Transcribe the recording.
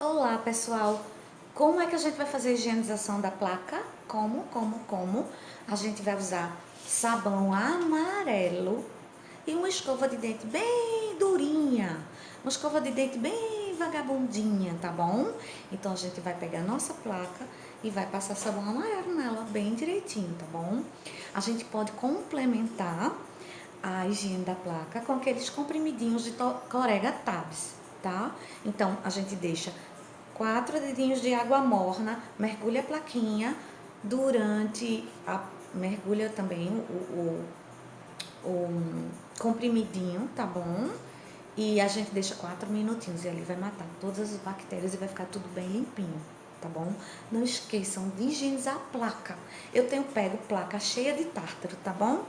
Olá, pessoal! Como é que a gente vai fazer a higienização da placa? Como? A gente vai usar sabão amarelo e uma escova de dente bem durinha. Uma escova de dente bem vagabundinha, tá bom? Então a gente vai pegar a nossa placa e vai passar sabão amarelo nela bem direitinho, tá bom? A gente pode complementar a higiene da placa com aqueles comprimidinhos de Corega Tabs, tá? Então a gente deixa 4 dedinhos de água morna, mergulha a plaquinha mergulha também o comprimidinho, tá bom? E a gente deixa 4 minutinhos e ali vai matar todas as bactérias e vai ficar tudo bem limpinho, tá bom? Não esqueçam de higienizar a placa. Eu tenho pego placa cheia de tártaro, tá bom?